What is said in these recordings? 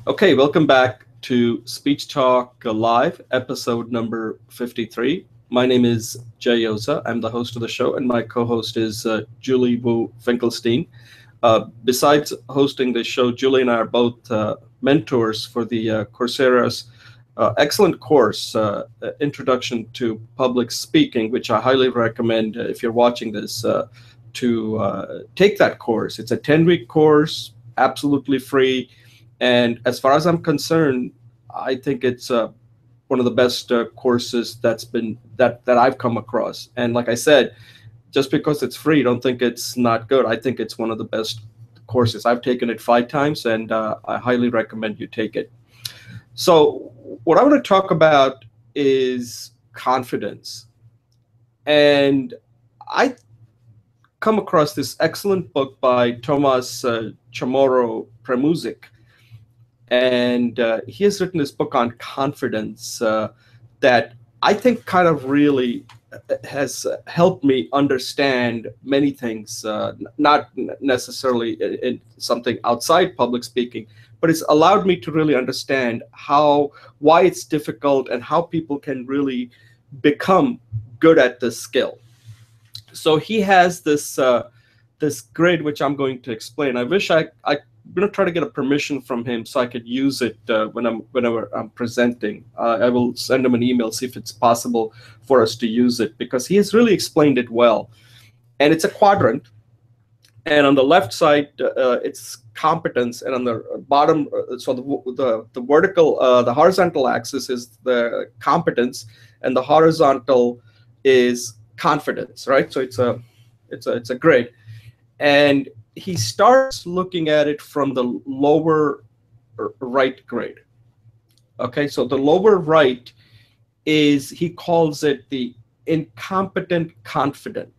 Okay, welcome back to Speech Talk Live, episode number 53. My name is Jay Yoza. I'm the host of the show, and my co-host is Julie Wu Finkelstein. Besides hosting the show, Julie and I are both mentors for the Coursera's excellent course, Introduction to Public Speaking, which I highly recommend if you're watching this to take that course. It's a 10-week course, absolutely free. And as far as I'm concerned, I think it's one of the best courses that I've come across. And like I said, just because it's free, don't think it's not good. I think it's one of the best courses. I've taken it 5 times, and I highly recommend you take it. So what I want to talk about is confidence. And I come across this excellent book by Thomas Chamorro Premuzic. And he has written this book on confidence that I think kind of really has helped me understand many things, not necessarily in something outside public speaking, but it's allowed me to really understand why it's difficult and how people can really become good at this skill. So he has this grid, which I'm going to explain. I wish I'm going to try to get a permission from him so I could use it whenever I'm presenting. I will send him an email, see if it's possible for us to use it, because he has really explained it well. And it's a quadrant. And on the left side, it's competence, and on the bottom, so the vertical, the horizontal axis is the competence, and the horizontal is confidence, right? So it's a grid, and he starts looking at it from the lower right grade. Okay, so the lower right he calls it the incompetent confident.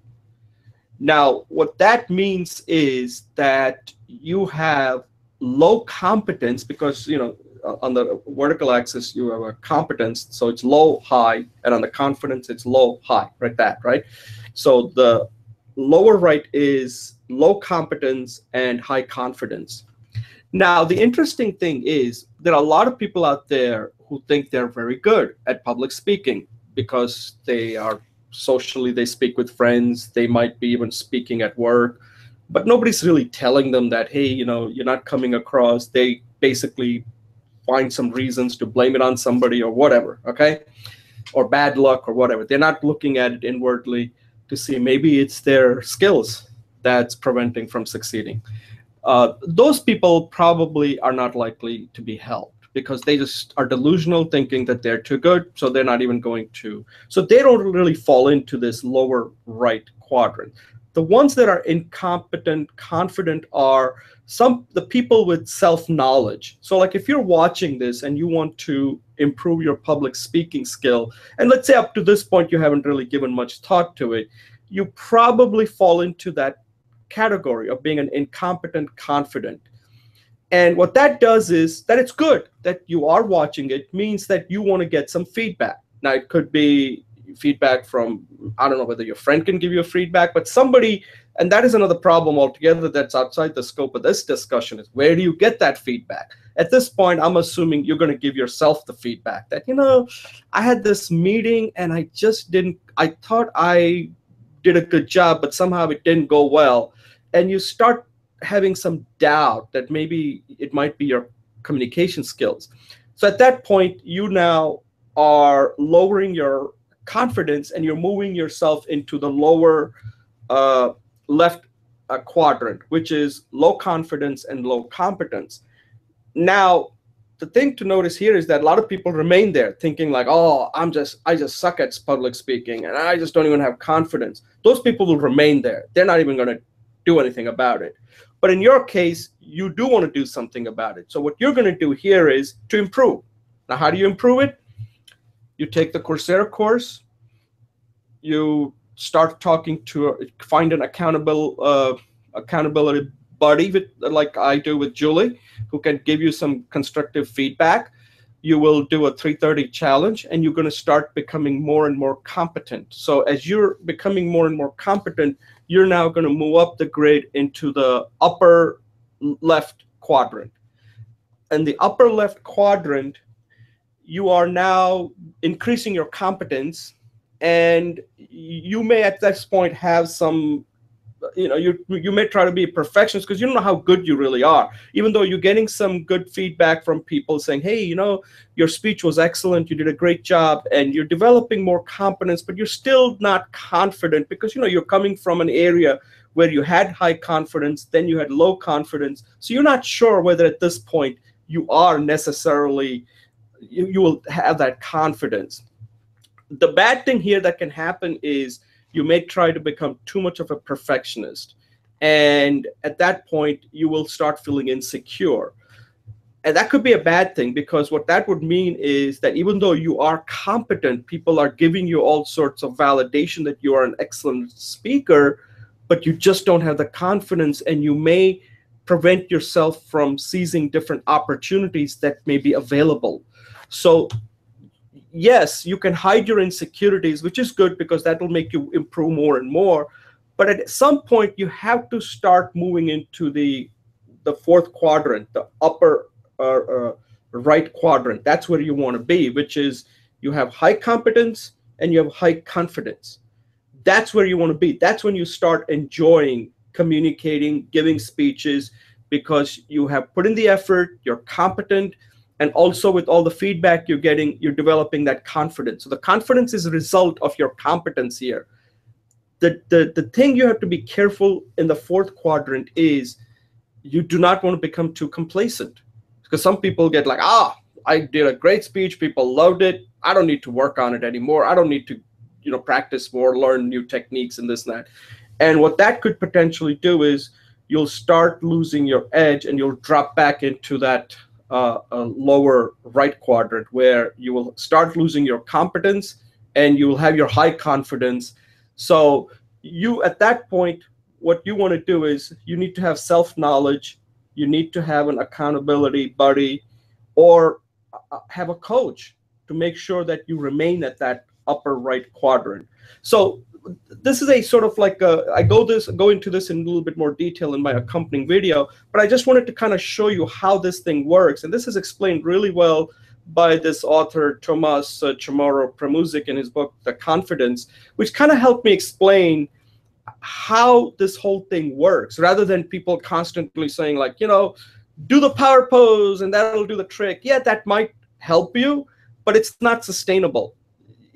Now, what that means is that you have low competence because, on the vertical axis, you have a competence, so it's low, high, and on the confidence, it's low, high, right? So the lower right is low competence and high confidence. Now, the interesting thing is there are a lot of people out there who think they're very good at public speaking because they speak with friends, they might be even speaking at work, but nobody's really telling them that, hey, you're not coming across. They basically find some reasons to blame it on somebody or whatever, okay? Or bad luck or whatever. They're not looking at it inwardly to see maybe it's their skills that's preventing from succeeding. Those people probably are not likely to be helped because they just are delusional, thinking that they're too good, so they're not even going to. So they don't really fall into this lower right quadrant. The ones that are incompetent, confident are the people with self-knowledge. So like if you're watching this and you want to improve your public speaking skill, and let's say up to this point you haven't really given much thought to it, you probably fall into that category of being an incompetent confident. And what that does is that it's good that you are watching it, means that you want to get some feedback. Now, it could be feedback from, I don't know whether your friend can give you a feedback, but somebody, and that is another problem altogether that's outside the scope of this discussion, is where do you get that feedback? At this point, I'm assuming you're going to give yourself the feedback that, I had this meeting and I thought I did a good job, but somehow it didn't go well. And you start having some doubt that maybe it might be your communication skills. So at that point, you now are lowering your confidence and you're moving yourself into the lower left quadrant, which is low confidence and low competence. Now, the thing to notice here is that a lot of people remain there thinking like, oh, I just suck at public speaking and I just don't even have confidence. Those people will remain there. They're not even going to do anything about it. But in your case, you do want to do something about it. So what you're going to do here is to improve. Now, how do you improve it? You take the Coursera course. You start find an accountability buddy, like I do with Julie, who can give you some constructive feedback. You will do a 330 challenge, and you're going to start becoming more and more competent. So as you're becoming more and more competent, you're now going to move up the grid into the upper left quadrant. in the upper left quadrant, you are now increasing your competence, and you may at this point have some, you may try to be a perfectionist because you don't know how good you really are, even though you're getting some good feedback from people saying, hey, your speech was excellent, you did a great job, and you're developing more confidence, but you're still not confident because you're coming from an area where you had high confidence, then you had low confidence, so you're not sure whether at this point you are necessarily, you will have that confidence. The bad thing here that can happen is you may try to become too much of a perfectionist. And at that point, you will start feeling insecure. And that could be a bad thing, because what that would mean is that even though you are competent, people are giving you all sorts of validation that you are an excellent speaker, but you just don't have the confidence, and you may prevent yourself from seizing different opportunities that may be available. So yes, you can hide your insecurities, which is good because that will make you improve more and more. But at some point, you have to start moving into the fourth quadrant, the upper right quadrant. That's where you want to be, which is you have high competence and you have high confidence. That's where you want to be. That's when you start enjoying communicating, giving speeches, because you have put in the effort, you're competent, and also with all the feedback you're getting, you're developing that confidence. So the confidence is a result of your competence here. The thing you have to be careful in the fourth quadrant is you do not want to become too complacent, because some people get like, I did a great speech, people loved it, I don't need to work on it anymore, I don't need to practice more, learn new techniques and this and that. And what that could potentially do is you'll start losing your edge, and you'll drop back into that lower right quadrant, where you will start losing your competence and you will have your high confidence. So you, at that point, what you want to do is you need to have self-knowledge, you need to have an accountability buddy, or have a coach to make sure that you remain at that upper right quadrant. So this is a sort of like I go into this in a little bit more detail in my accompanying video, but I just wanted to kind of show you how this thing works. And this is explained really well by this author, Tomas Chamorro-Premuzic, in his book, The Confidence, which kind of helped me explain how this whole thing works, rather than people constantly saying like, do the power pose and that'll do the trick. Yeah, that might help you, but it's not sustainable.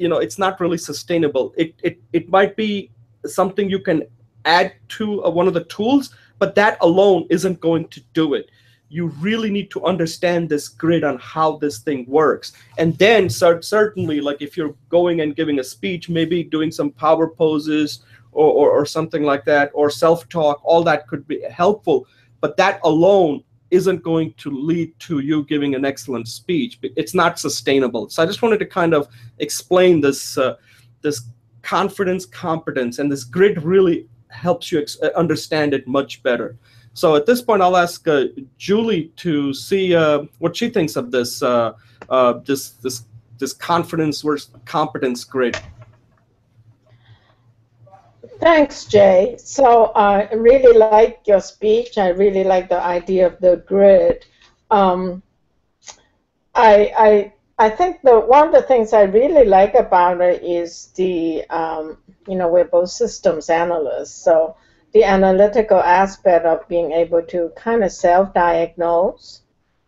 It's not really sustainable. It might be something you can add to one of the tools, but that alone isn't going to do it. You really need to understand this grid on how this thing works. And then certainly, like if you're going and giving a speech, maybe doing some power poses or something like that, or self-talk, all that could be helpful. But that alone isn't going to lead to you giving an excellent speech. It's not sustainable. So I just wanted to kind of explain this this confidence, competence, and this grid really helps you understand it much better. So at this point, I'll ask Julie to see what she thinks of this this confidence versus competence grid. Thanks, Jay. So I really like your speech. I really like the idea of the grid. I think one of the things I really like about it is the we're both systems analysts, so the analytical aspect of being able to kind of self-diagnose,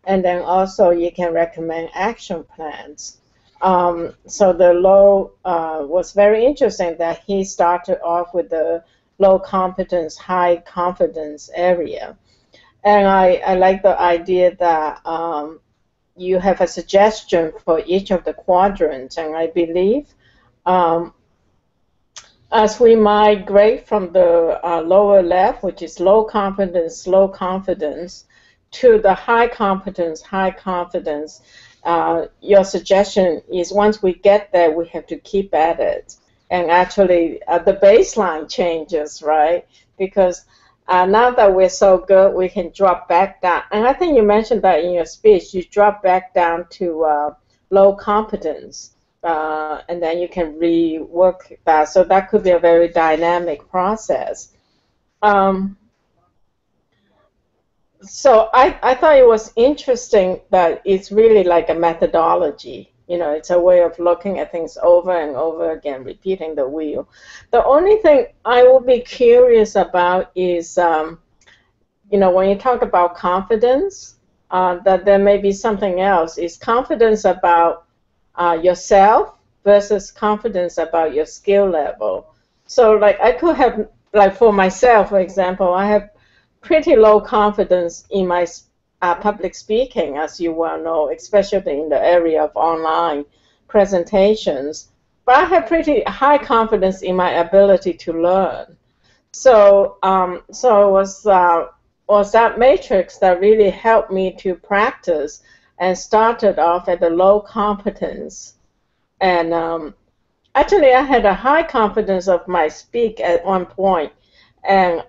and then also you can recommend action plans. So the low was very interesting that he started off with the low competence, high confidence area. And I like the idea that you have a suggestion for each of the quadrants. And I believe as we migrate from the lower left, which is low confidence, to the high competence, high confidence, your suggestion is once we get there, we have to keep at it. And actually, the baseline changes, right? Because now that we're so good, we can drop back down. And I think you mentioned that in your speech, you drop back down to low competence, and then you can rework that. So that could be a very dynamic process. So I thought it was interesting that it's really like a methodology. It's a way of looking at things over and over again, repeating the wheel. The only thing I would be curious about is, when you talk about confidence, that there may be something else. Is confidence about yourself versus confidence about your skill level? So, like, I could have, like, for myself, for example, I have pretty low confidence in my public speaking, as you well know, especially in the area of online presentations. But I have pretty high confidence in my ability to learn. So it was that matrix that really helped me to practice and started off at a low competence. And actually, I had a high confidence of my speak at one point, and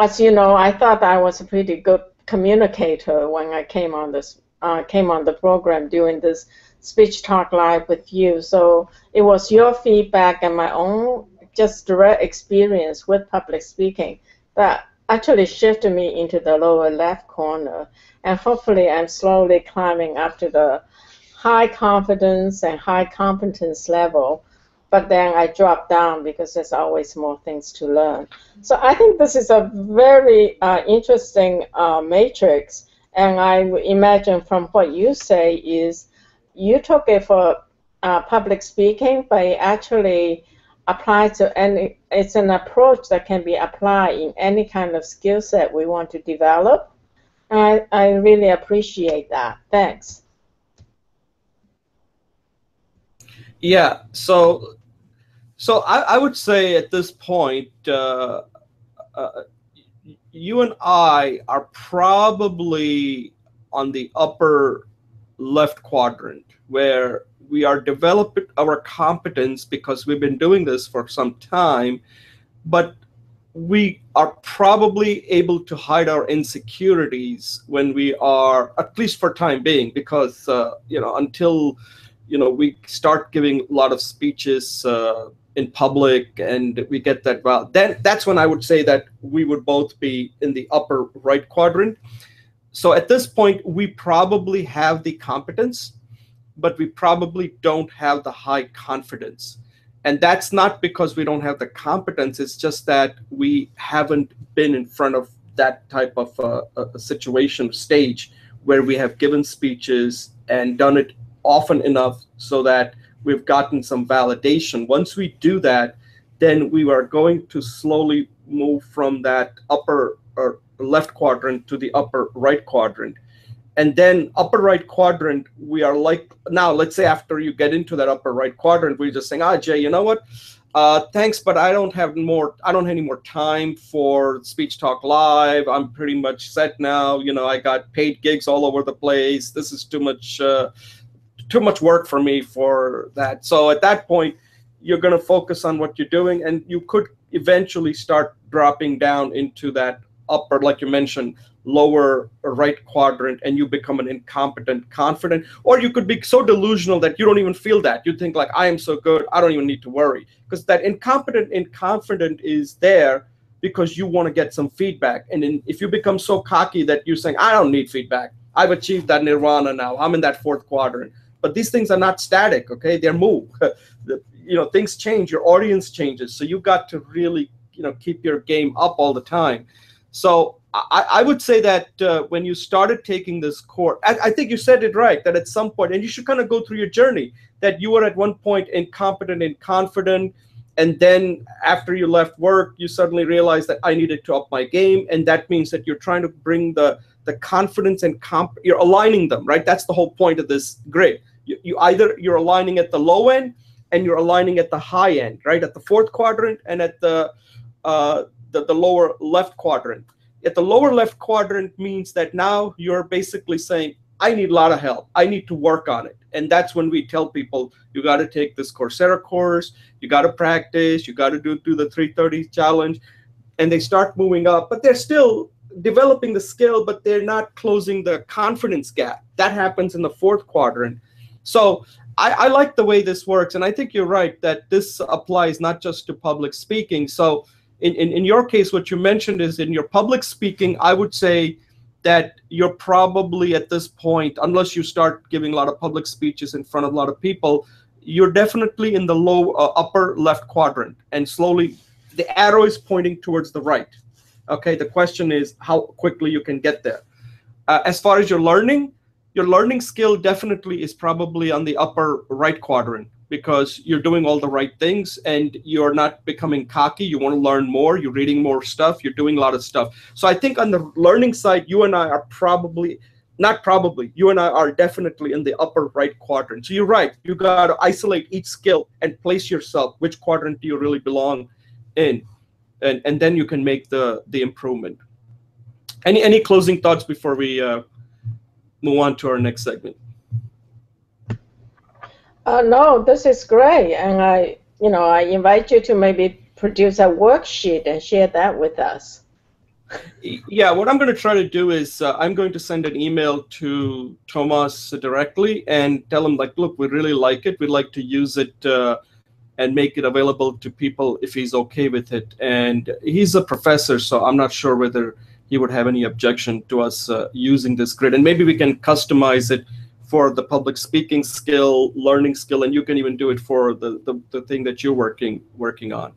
as you know, I thought I was a pretty good communicator when I came on the program doing this speech talk live with you. So it was your feedback and my own just direct experience with public speaking that actually shifted me into the lower left corner. And hopefully I'm slowly climbing up to the high confidence and high competence level, but then I drop down because there's always more things to learn. So I think this is a very interesting matrix, and I imagine from what you say is you took it for public speaking, but it actually applies to any, it's an approach that can be applied in any kind of skill set we want to develop. I really appreciate that. Thanks. Yeah, so I would say at this point, uh, you and I are probably on the upper left quadrant where we are developing our competence because we've been doing this for some time, but we are probably able to hide our insecurities when we are, at least for time being, because until we start giving a lot of speeches in public and we get that, well, then that's when I would say that we would both be in the upper right quadrant. So at this point we probably have the competence, but we probably don't have the high confidence. And that's not because we don't have the competence, it's just that we haven't been in front of that type of a situation stage where we have given speeches and done it often enough so that we've gotten some validation. Once we do that, then we are going to slowly move from that upper or left quadrant to the upper right quadrant. And then upper right quadrant, we are like, now let's say after you get into that upper right quadrant, we're just saying, Jay, you know what? Thanks, but I don't have any more time for Speech Talk Live. I'm pretty much set now. I got paid gigs all over the place. This is too much work for me for that. So at that point, you're going to focus on what you're doing, and you could eventually start dropping down into that upper, like you mentioned, lower right quadrant, and you become an incompetent confident. Or you could be so delusional that you don't even feel that. You think like, I am so good, I don't even need to worry. Because that incompetent and confident is there because you want to get some feedback. And then if you become so cocky that you're saying, I don't need feedback, I've achieved that nirvana now, I'm in that fourth quadrant. But these things are not static, okay? They're move. Things change, your audience changes. So you've got to really, keep your game up all the time. So I would say that when you started taking this course, I think you said it right, that at some point, and you should kind of go through your journey, that you were at one point incompetent and confident, and then after you left work, you suddenly realized that I needed to up my game, and that means that you're trying to bring the confidence and you're aligning them, right? That's the whole point of this grid. You're aligning at the low end and you're aligning at the high end, right? At the fourth quadrant and at the lower left quadrant. At the lower left quadrant means that now you're basically saying, I need a lot of help. I need to work on it. And that's when we tell people, you got to take this Coursera course, you got to practice, you got to do the 330 challenge. And they start moving up, but they're still developing the skill, but they're not closing the confidence gap. That happens in the fourth quadrant. So I like the way this works. And I think you're right that this applies not just to public speaking. So in your case, what you mentioned is in your public speaking, I would say that you're probably at this point, unless you start giving a lot of public speeches in front of a lot of people, you're definitely in the low upper left quadrant, and slowly the arrow is pointing towards the right. Okay, the question is how quickly you can get there. As far as your learning skill definitely is probably on the upper right quadrant, because you're doing all the right things and you're not becoming cocky. You want to learn more, you're reading more stuff, you're doing a lot of stuff. So I think on the learning side, you and I are you and I are definitely in the upper right quadrant. So you're right, you got to isolate each skill and place yourself, which quadrant do you really belong in, and then you can make the improvement. Any closing thoughts before we move on to our next segment? No, this is great, and I invite you to maybe produce a worksheet and share that with us. Yeah, what I'm going to try to do is I'm going to send an email to Thomas directly and tell him, like, look, we really like it. We'd like to use it and make it available to people if he's okay with it. And he's a professor, so I'm not sure whether he would have any objection to us using this grid. And maybe we can customize it for the public speaking skill, learning skill, and you can even do it for the thing that you're working on.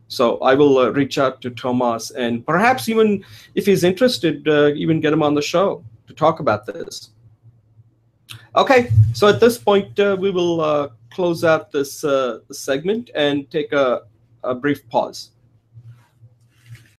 So I will reach out to Thomas, and perhaps even if he's interested, even get him on the show to talk about this. Okay, so at this point, we will close out this segment and take a brief pause.